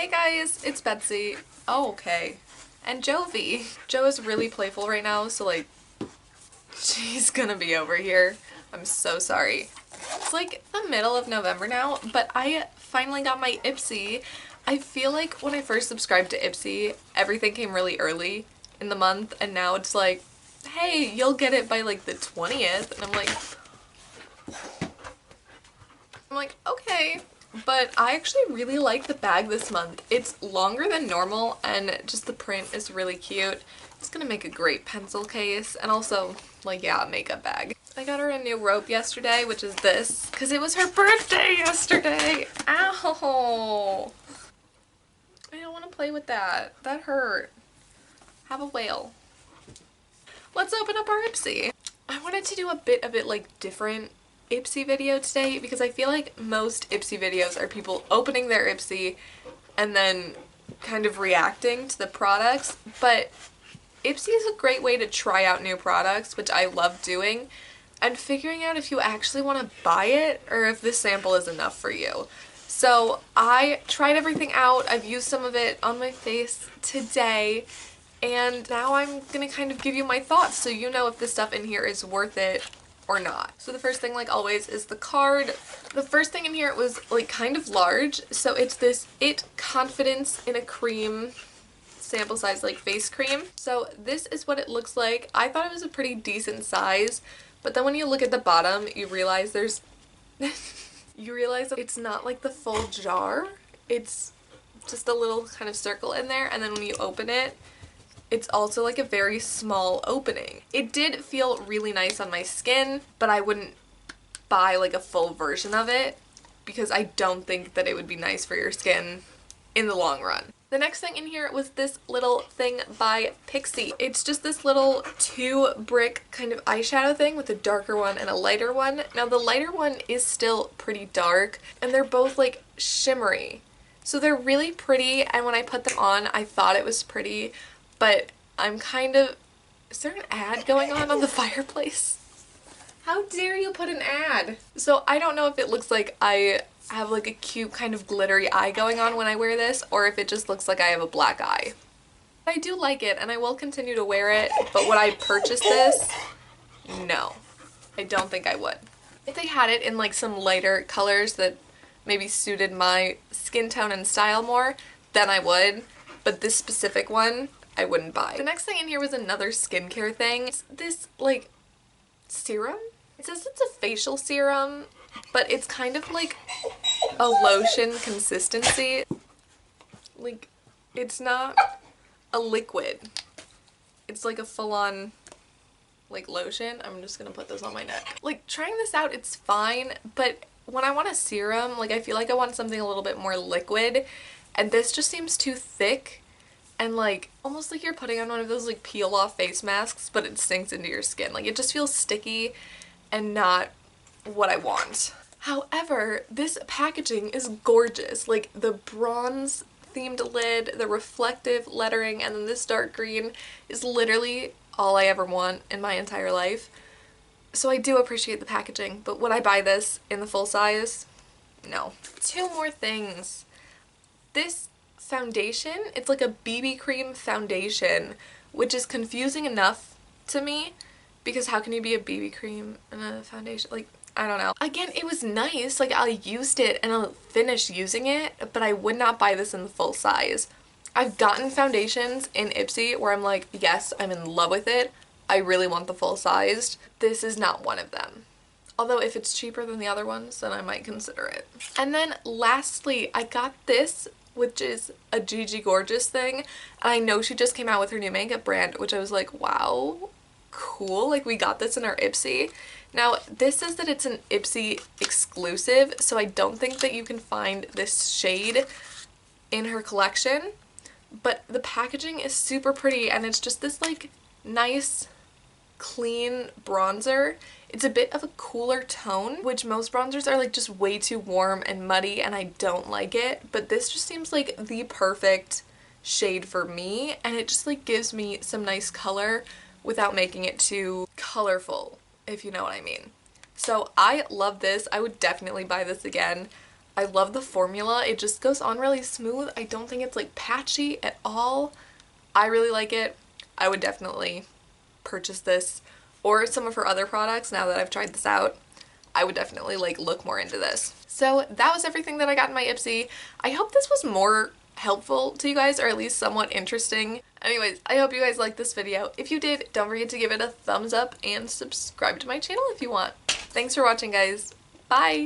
Hey guys, it's Betsy. Oh, okay. And Jovie. Jo is really playful right now, so like, she's gonna be over here. I'm so sorry. It's like the middle of November now, but I finally got my ipsy. I feel like when I first subscribed to ipsy, everything came really early in the month, and now it's like, hey, you'll get it by like the 20th, and I'm like, okay. But I actually really like the bag this month. It's longer than normal and just the print is really cute. It's gonna make a great pencil case and also, like, yeah, a makeup bag. I got her a new rope yesterday, which is this, because it was her birthday yesterday. Ow! I don't want to play with that. That hurt. Have a whale. Let's open up our ipsy. I wanted to do a bit of it like different ipsy video today because I feel like most ipsy videos are people opening their ipsy and then kind of reacting to the products, but ipsy is a great way to try out new products, which I love doing, and figuring out if you actually want to buy it or if this sample is enough for you. So I tried everything out. I've used some of it on my face today, and now I'm gonna kind of give you my thoughts so you know if the stuff in here is worth it or not. So the first thing, like always, is the card. The first thing in here was like kind of large, so it's this It Confidence in a Cream sample size, like face cream. So this is what it looks like. I thought it was a pretty decent size, but then when you look at the bottom, you realize there's you realize that it's not like the full jar. It's just a little kind of circle in there, and then when you open it, it's also like a very small opening. It did feel really nice on my skin, but I wouldn't buy like a full version of it because I don't think that it would be nice for your skin in the long run. The next thing in here was this little thing by Pixi. It's just this little 2-brick kind of eyeshadow thing with a darker one and a lighter one. Now the lighter one is still pretty dark and they're both like shimmery. So they're really pretty, and when I put them on, I thought it was pretty, but I'm kind of... Is there an ad going on the fireplace? How dare you put an ad? So I don't know if it looks like I have like a cute kind of glittery eye going on when I wear this, or if it just looks like I have a black eye. I do like it and I will continue to wear it, but would I purchase this? No. I don't think I would. If they had it in like some lighter colors that maybe suited my skin tone and style more, then I would. But this specific one, I wouldn't buy. The next thing in here was another skincare thing. It's this like serum. It says it's a facial serum, but it's kind of like a lotion consistency. Like, it's not a liquid. It's like a full-on like lotion. I'm just gonna put this on my neck. Like, trying this out, it's fine, but when I want a serum, like I feel like I want something a little bit more liquid, and this just seems too thick. And like, almost like you're putting on one of those like peel off face masks, but it sinks into your skin. Like, it just feels sticky and not what I want. However, this packaging is gorgeous. Like, the bronze themed lid, the reflective lettering, and then this dark green is literally all I ever want in my entire life. So I do appreciate the packaging, but would I buy this in the full size? No. Two more things. This foundation, it's like a BB cream foundation, which is confusing enough to me because how can you be a BB cream and a foundation? Like, I don't know. Again, it was nice, like I used it and I'll finish using it, but I would not buy this in the full size. I've gotten foundations in ipsy where I'm like, yes, I'm in love with it, I really want the full sized. This is not one of them. Although if it's cheaper than the other ones, then I might consider it. And then lastly, I got this, which is a Gigi Gorgeous thing, and I know she just came out with her new makeup brand, which I was like, wow, cool, like we got this in our ipsy. Now this says that it's an ipsy exclusive, so I don't think that you can find this shade in her collection, but the packaging is super pretty and it's just this like nice clean bronzer. It's a bit of a cooler tone, which most bronzers are like just way too warm and muddy and I don't like it, but this just seems like the perfect shade for me, and it just like gives me some nice color without making it too colorful, if you know what I mean. So I love this. I would definitely buy this again. I love the formula. It just goes on really smooth. I don't think it's like patchy at all. I really like it. I would definitely purchase this or some of her other products now that I've tried this out. I would definitely like look more into this. So that was everything that I got in my ipsy. I hope this was more helpful to you guys, or at least somewhat interesting. Anyways, I hope you guys liked this video. If you did, don't forget to give it a thumbs up and subscribe to my channel if you want. Thanks for watching, guys. Bye!